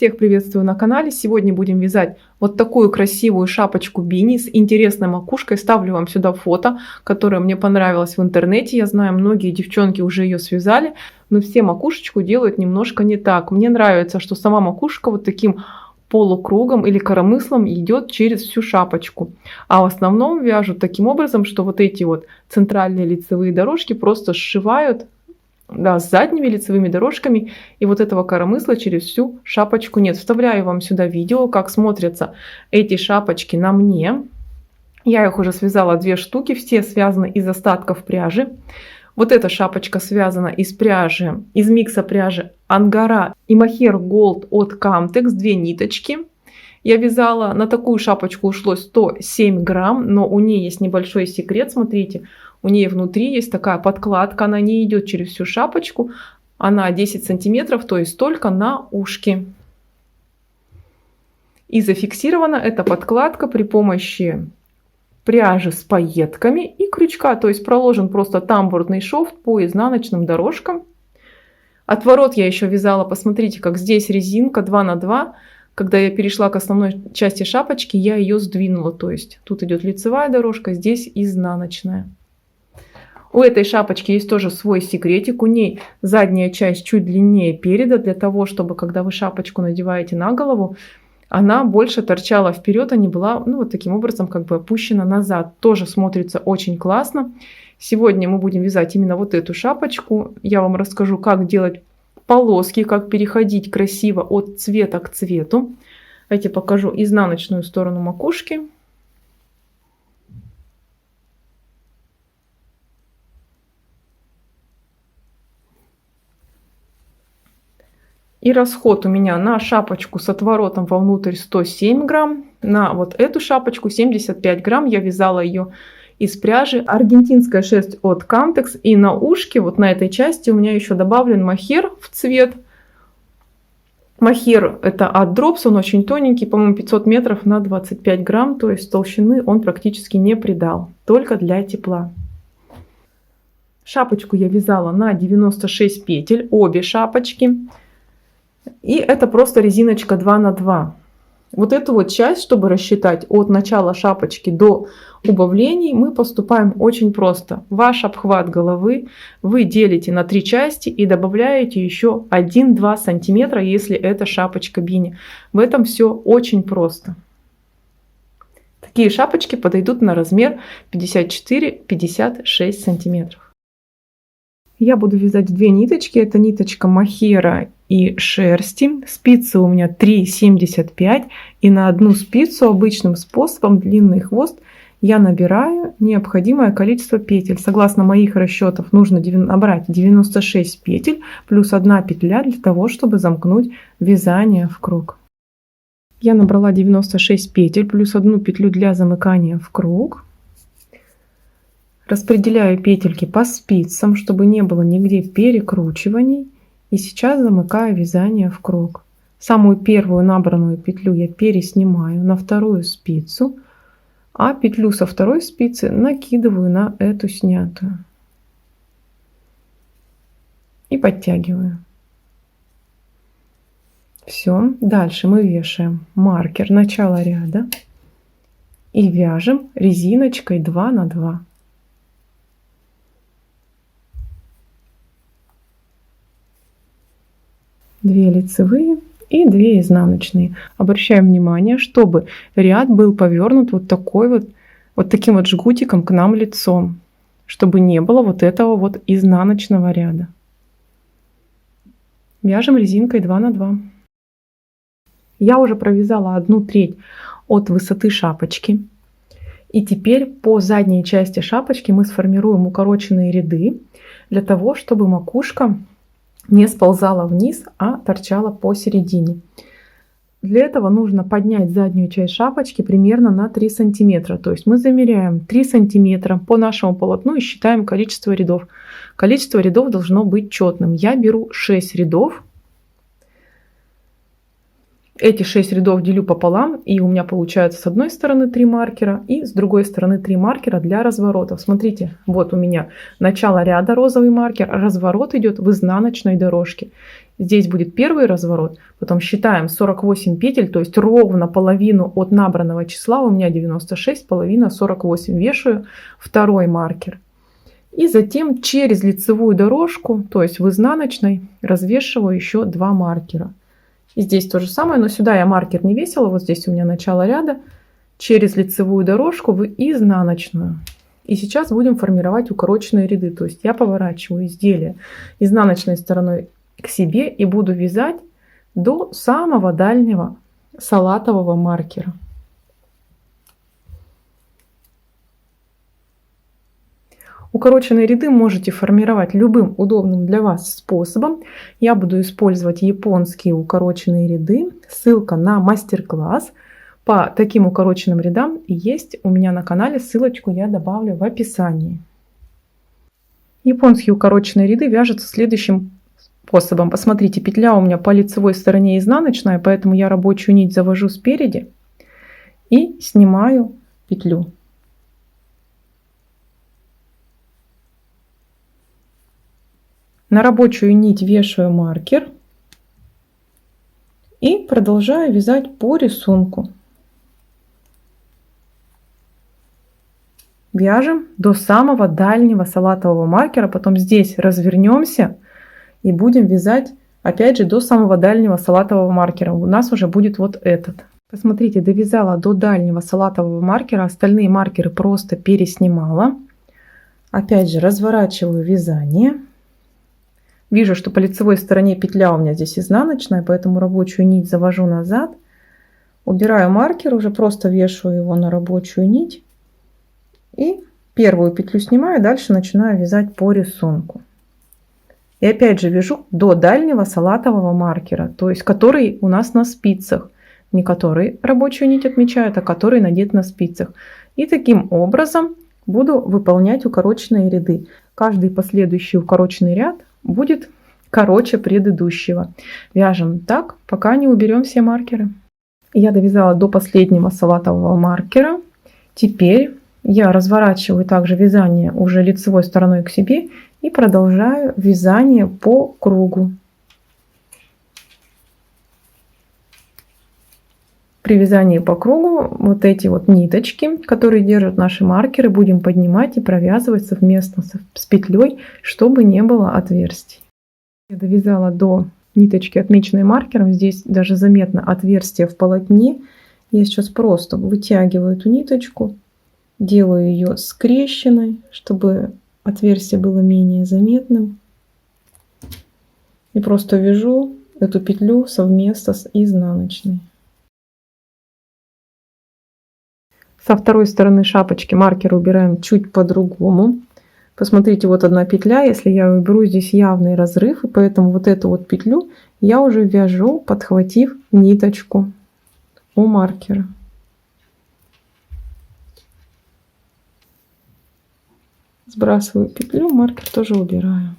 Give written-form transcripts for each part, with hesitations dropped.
Всех приветствую на канале. Сегодня будем вязать вот такую красивую шапочку бини с интересной макушкой. Ставлю вам сюда фото, которое мне понравилось в интернете. Я знаю, многие девчонки уже ее связали, но все макушечку делают немножко не так. Мне нравится, что сама макушка вот таким полукругом или коромыслом идет через всю шапочку. А в основном вяжут таким образом, что вот эти вот центральные лицевые дорожки просто сшивают, да, с задними лицевыми дорожками, и вот этого коромысла через всю шапочку нет. Вставляю вам сюда видео, как смотрятся эти шапочки на мне. Я их уже связала 2 штуки, все связаны из остатков пряжи. Вот эта шапочка связана из пряжи, из микса пряжи Ангара и Мохер Gold от Camtex, 2 ниточки. Я вязала, на такую шапочку ушло 107 грамм, но у нее есть небольшой секрет, смотрите. У нее внутри есть такая подкладка, она не идет через всю шапочку, она 10 сантиметров, то есть только на ушке. И зафиксирована эта подкладка при помощи пряжи с пайетками и крючка, то есть проложен просто тамбурный шов по изнаночным дорожкам. Отворот я еще вязала, посмотрите, как здесь резинка 2 на 2. Когда я перешла к основной части шапочки, я ее сдвинула, то есть тут идет лицевая дорожка, здесь изнаночная. У этой шапочки есть тоже свой секретик. У ней задняя часть чуть длиннее переда, для того, чтобы, когда вы шапочку надеваете на голову, она больше торчала вперед, а не была, ну, вот таким образом как бы опущена назад. Тоже смотрится очень классно. Сегодня мы будем вязать именно вот эту шапочку. Я вам расскажу, как делать полоски, как переходить красиво от цвета к цвету. Давайте покажу изнаночную сторону макушки. И расход у меня на шапочку с отворотом вовнутрь 107 грамм. На вот эту шапочку 75 грамм. Я вязала ее из пряжи аргентинская шерсть от Camtex. И на ушке, вот на этой части, у меня еще добавлен мохер в цвет. Мохер это от Drops, он очень тоненький, по-моему, 500 метров на 25 грамм. То есть толщины он практически не придал, только для тепла. Шапочку я вязала на 96 петель, обе шапочки. И это просто резиночка 2 на 2. Вот эту вот часть, чтобы рассчитать от начала шапочки до убавлений, мы поступаем очень просто. Ваш обхват головы вы делите на 3 части и добавляете еще 1-2 сантиметра, если это шапочка бини. В этом все очень просто. Такие шапочки подойдут на размер 54-56 сантиметров. Я буду вязать 2 ниточки. Это ниточка мохера и шерсти. Спицы у меня 3,75. И на одну спицу обычным способом, длинный хвост, я набираю необходимое количество петель. Согласно моих расчетов, нужно набрать 96 петель плюс 1 петля для того, чтобы замкнуть вязание в круг. Я набрала 96 петель плюс 1 петлю для замыкания в круг. Распределяю петельки по спицам, чтобы не было нигде перекручиваний. И сейчас замыкаю вязание в круг. Самую первую набранную петлю я переснимаю на вторую спицу, а петлю со второй спицы накидываю на эту снятую. И подтягиваю. Все. Дальше мы вешаем маркер начала ряда и вяжем резиночкой 2 на 2. Две лицевые и 2 изнаночные. Обращаем внимание, чтобы ряд был повернут вот таким вот жгутиком к нам лицом, чтобы не было вот этого вот изнаночного ряда. Вяжем резинкой 2 на 2. Я уже провязала 1/3 от высоты шапочки. И теперь по задней части шапочки мы сформируем укороченные ряды для того, чтобы макушка не сползала вниз, а торчала посередине. Для этого нужно поднять заднюю часть шапочки примерно на 3 сантиметра. То есть мы замеряем 3 сантиметра по нашему полотну и считаем количество рядов. Количество рядов должно быть четным. Я беру 6 рядов. Эти 6 рядов делю пополам, и у меня получается с одной стороны 3 маркера и с другой стороны 3 маркера для разворотов. Смотрите, вот у меня начало ряда розовый маркер, разворот идет в изнаночной дорожке. Здесь будет первый разворот, потом считаем 48 петель, то есть ровно половину от набранного числа, у меня 96, половина 48, вешаю второй маркер. И затем через лицевую дорожку, то есть в изнаночной, развешиваю еще 2 маркера. И здесь то же самое, но сюда я маркер не весила, вот здесь у меня начало ряда, через лицевую дорожку в изнаночную. И сейчас будем формировать укороченные ряды, то есть я поворачиваю изделие изнаночной стороной к себе и буду вязать до самого дальнего салатового маркера. Укороченные ряды можете формировать любым удобным для вас способом. Я буду использовать японские укороченные ряды. Ссылка на мастер-класс по таким укороченным рядам есть у меня на канале. Ссылочку я добавлю в описании. Японские укороченные ряды вяжутся следующим способом. Посмотрите, петля у меня по лицевой стороне изнаночная, поэтому я рабочую нить завожу спереди и снимаю петлю. На рабочую нить вешаю маркер и продолжаю вязать по рисунку. Вяжем до самого дальнего салатового маркера, потом здесь развернемся и будем вязать опять же до самого дальнего салатового маркера. У нас уже будет вот этот. Посмотрите, довязала до дальнего салатового маркера, остальные маркеры просто переснимала. Опять же разворачиваю вязание. Вижу, что по лицевой стороне петля у меня здесь изнаночная, поэтому рабочую нить завожу назад. Убираю маркер, уже просто вешаю его на рабочую нить. И первую петлю снимаю, дальше начинаю вязать по рисунку. И опять же вяжу до дальнего салатового маркера, то есть который у нас на спицах. Не который рабочую нить отмечают, а который надет на спицах. И таким образом буду выполнять укороченные ряды. Каждый последующий укороченный ряд будет короче предыдущего. Вяжем так, пока не уберем все маркеры. Я довязала до последнего салатового маркера. Теперь я разворачиваю также вязание уже лицевой стороной к себе и продолжаю вязание по кругу. При вязании по кругу вот эти вот ниточки, которые держат наши маркеры, будем поднимать и провязывать совместно с петлей, чтобы не было отверстий. Я довязала до ниточки, отмеченной маркером. Здесь даже заметно отверстие в полотне. Я сейчас просто вытягиваю эту ниточку, делаю ее скрещенной, чтобы отверстие было менее заметным. И просто вяжу эту петлю совместно с изнаночной. Со второй стороны шапочки маркер убираем чуть по-другому. Посмотрите, вот одна петля, если я уберу, здесь явный разрыв, и поэтому вот эту вот петлю я уже вяжу, подхватив ниточку у маркера. Сбрасываю петлю, маркер тоже убираю.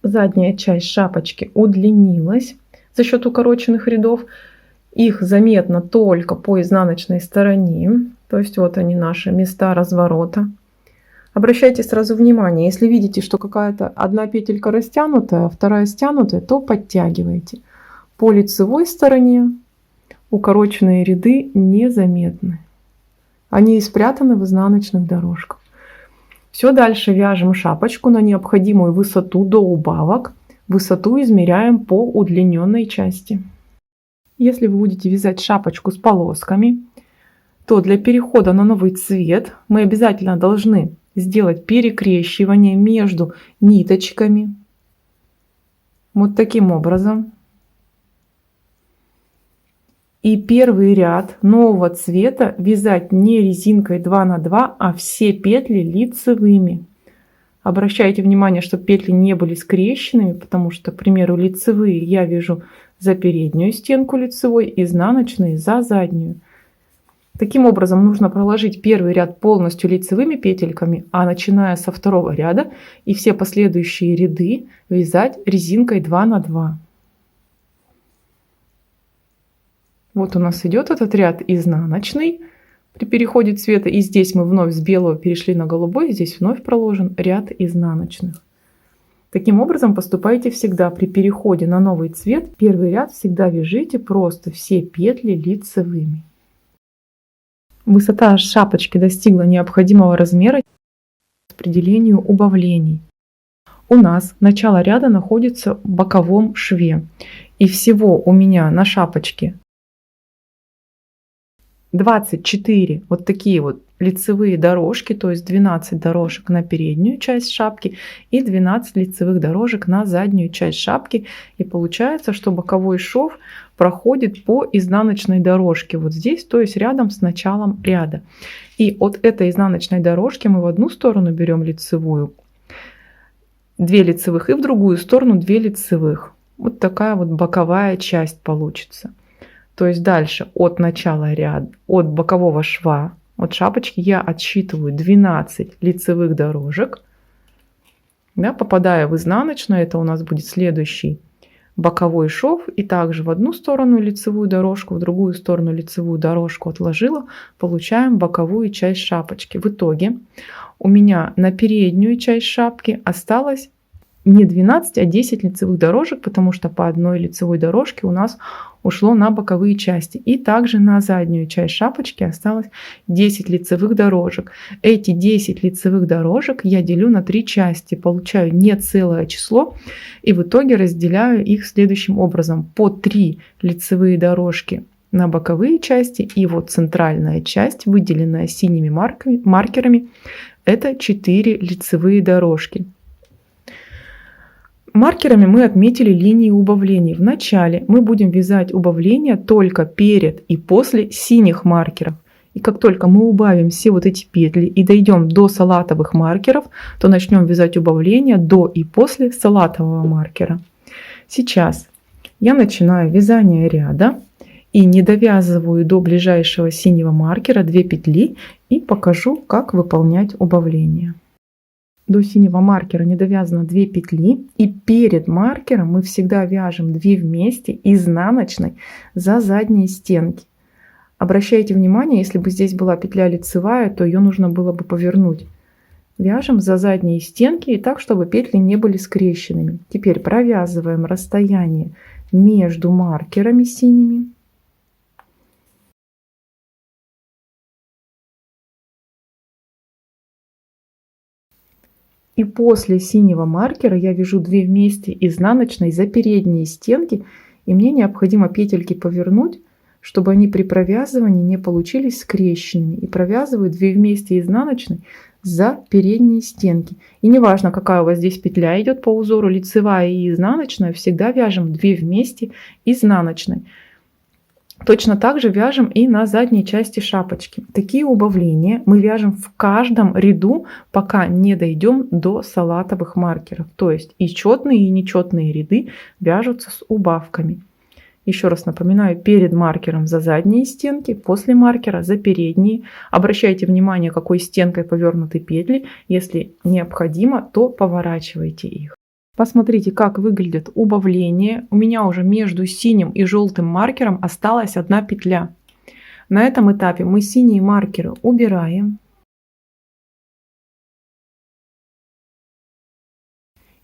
Задняя часть шапочки удлинилась за счет укороченных рядов. Их заметно только по изнаночной стороне. То есть вот они, наши места разворота. Обращайте сразу внимание, если видите, что какая-то одна петелька растянутая, а вторая стянутая, то подтягивайте. По лицевой стороне укороченные ряды незаметны. Они и спрятаны в изнаночных дорожках. Все, дальше вяжем шапочку на необходимую высоту до убавок. Высоту измеряем по удлиненной части. Если вы будете вязать шапочку с полосками, то для перехода на новый цвет мы обязательно должны сделать перекрещивание между ниточками. Вот таким образом. И первый ряд нового цвета вязать не резинкой 2 на 2, а все петли лицевыми. Обращайте внимание, чтобы петли не были скрещенными, потому что, к примеру, лицевые я вяжу за переднюю стенку лицевой, изнаночные за заднюю. Таким образом, нужно проложить первый ряд полностью лицевыми петельками, а начиная со второго ряда и все последующие ряды вязать резинкой 2 на 2. Вот у нас идет этот ряд изнаночный при переходе цвета, и здесь мы вновь с белого перешли на голубой, здесь вновь проложен ряд изнаночных. Таким образом поступайте всегда при переходе на новый цвет. Первый ряд всегда вяжите просто все петли лицевыми. Высота шапочки достигла необходимого размера к распределению убавлений. У нас начало ряда находится в боковом шве. И всего у меня на шапочке 24 вот такие вот лицевые дорожки, то есть 12 дорожек на переднюю часть шапки и 12 лицевых дорожек на заднюю часть шапки. И получается, что боковой шов проходит по изнаночной дорожке вот здесь, то есть рядом с началом ряда. И от этой изнаночной дорожки мы в одну сторону берем лицевую, 2 лицевых, и в другую сторону 2 лицевых. Вот такая вот боковая часть получится. То есть дальше от начала ряда, от бокового шва, от шапочки я отсчитываю 12 лицевых дорожек, да, попадая в изнаночную, это у нас будет следующий боковой шов, и также в одну сторону лицевую дорожку, в другую сторону лицевую дорожку отложила, получаем боковую часть шапочки. В итоге у меня на переднюю часть шапки осталось не 12, а 10 лицевых дорожек, потому что по одной лицевой дорожке у нас ушло на боковые части. И также на заднюю часть шапочки осталось 10 лицевых дорожек. Эти 10 лицевых дорожек я делю на 3 части, получаю не целое число, и в итоге разделяю их следующим образом. По 3 лицевые дорожки на боковые части, и вот центральная часть, выделенная синими маркерами, это 4 лицевые дорожки. Маркерами мы отметили линии убавлений. В начале мы будем вязать убавления только перед и после синих маркеров. И как только мы убавим все вот эти петли и дойдем до салатовых маркеров, то начнем вязать убавления до и после салатового маркера. Сейчас я начинаю вязание ряда и не довязываю до ближайшего синего маркера 2 петли и покажу, как выполнять убавления. До синего маркера не довязано 2 петли, и перед маркером мы всегда вяжем 2 вместе изнаночной за задние стенки. Обращайте внимание, если бы здесь была петля лицевая, то ее нужно было бы повернуть. Вяжем за задние стенки и так, чтобы петли не были скрещенными. Теперь провязываем расстояние между маркерами синими. И после синего маркера я вяжу 2 вместе изнаночной за передние стенки, и мне необходимо петельки повернуть, чтобы они при провязывании не получились скрещенными. И провязываю 2 вместе изнаночной за передние стенки. И неважно, какая у вас здесь петля идет по узору, лицевая и изнаночная, всегда вяжем 2 вместе изнаночной. Точно так же вяжем и на задней части шапочки. Такие убавления мы вяжем в каждом ряду, пока не дойдем до салатовых маркеров. То есть и четные, и нечетные ряды вяжутся с убавками. Еще раз напоминаю, перед маркером за задние стенки, после маркера за передние. Обращайте внимание, какой стенкой повернуты петли. Если необходимо, то поворачивайте их. Посмотрите, как выглядит убавление. У меня уже между синим и желтым маркером осталась 1 петля. На этом этапе мы синие маркеры убираем.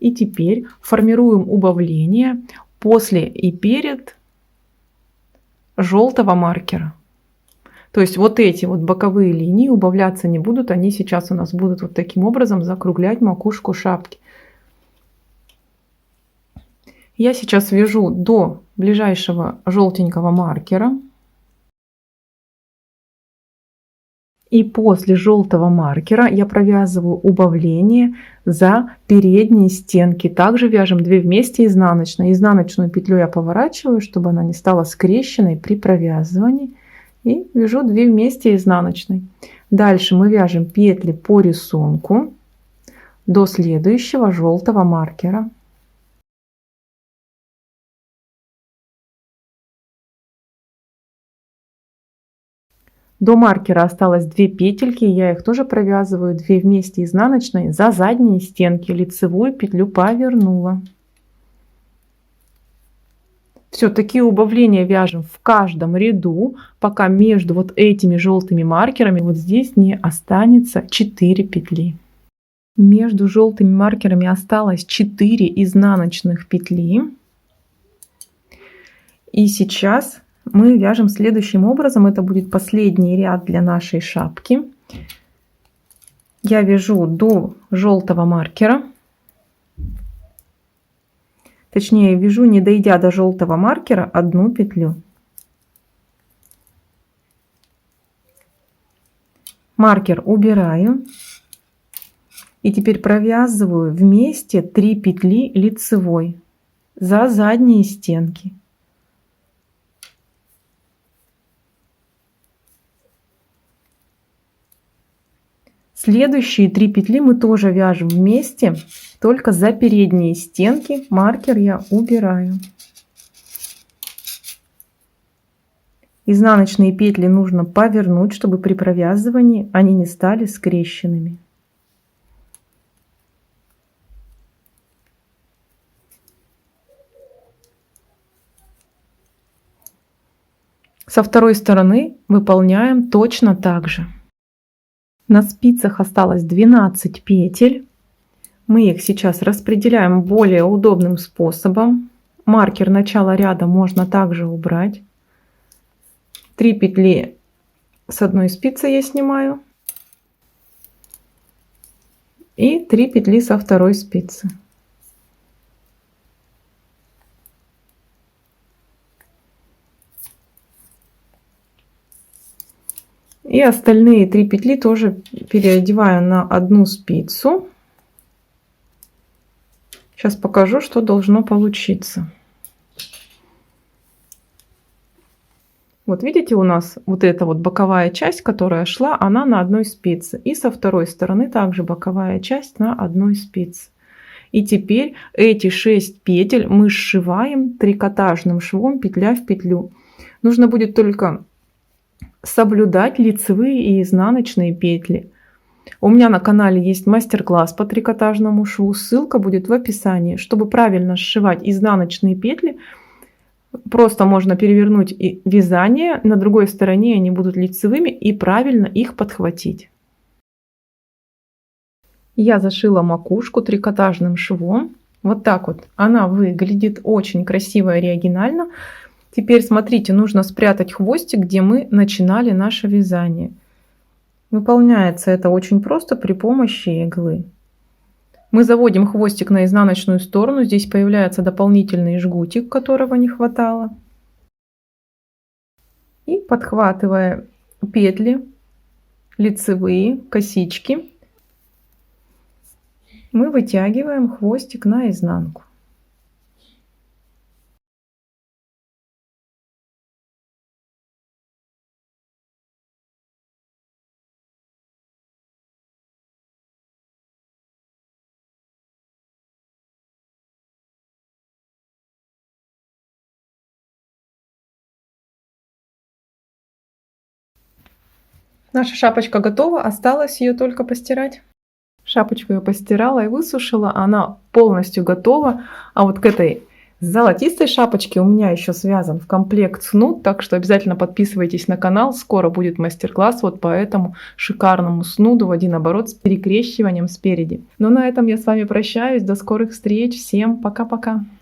И теперь формируем убавление после и перед желтого маркера. То есть вот эти вот боковые линии убавляться не будут. Они сейчас у нас будут вот таким образом закруглять макушку шапки. Я сейчас вяжу до ближайшего желтенького маркера. И после желтого маркера я провязываю убавление за передние стенки. Также вяжем 2 вместе изнаночной. Изнаночную петлю я поворачиваю, чтобы она не стала скрещенной при провязывании. И вяжу 2 вместе изнаночной. Дальше мы вяжем петли по рисунку до следующего желтого маркера. До маркера осталось 2 петельки, я их тоже провязываю 2 вместе изнаночной за задние стенки, лицевую петлю повернула. Все, такие убавления вяжем в каждом ряду, пока между вот этими желтыми маркерами вот здесь не останется 4 петли. Между желтыми маркерами осталось 4 изнаночных петли. И сейчас мы вяжем следующим образом. Это будет последний ряд для нашей шапки. Я вяжу до желтого маркера. Точнее, вяжу, не дойдя до желтого маркера, 1 петлю. Маркер убираю. И теперь провязываю вместе 3 петли лицевой за задние стенки. Следующие 3 петли мы тоже вяжем вместе, только за передние стенки. Маркер я убираю. Изнаночные петли нужно повернуть, чтобы при провязывании они не стали скрещенными. Со второй стороны выполняем точно так же. На спицах осталось 12 петель. Мы их сейчас распределяем более удобным способом. Маркер начала ряда можно также убрать. 3 петли с одной спицы я снимаю. И 3 петли со второй спицы. И остальные 3 петли тоже переодеваю на одну спицу. Сейчас покажу, что должно получиться. Вот видите, у нас вот эта вот боковая часть, которая шла, она на одной спице. И со второй стороны также боковая часть на одной спице. И теперь эти 6 петель мы сшиваем трикотажным швом петля в петлю. Нужно будет только соблюдать лицевые и изнаночные петли. У меня на канале есть мастер-класс по трикотажному шву, ссылка будет в описании. Чтобы правильно сшивать изнаночные петли, просто можно перевернуть вязание, на другой стороне они будут лицевыми, и правильно их подхватить. Я зашила макушку трикотажным швом. Вот так вот она выглядит, очень красиво и оригинально. Теперь смотрите, нужно спрятать хвостик, где мы начинали наше вязание. Выполняется это очень просто при помощи иглы. Мы заводим хвостик на изнаночную сторону. Здесь появляется дополнительный жгутик, которого не хватало. И подхватывая петли лицевые, косички, мы вытягиваем хвостик наизнанку. Наша шапочка готова, осталось ее только постирать. Шапочку я постирала и высушила, она полностью готова. А вот к этой золотистой шапочке у меня еще связан в комплект снуд, так что обязательно подписывайтесь на канал, скоро будет мастер-класс вот по этому шикарному снуду в один оборот с перекрещиванием спереди. Ну на этом я с вами прощаюсь, до скорых встреч, всем пока-пока!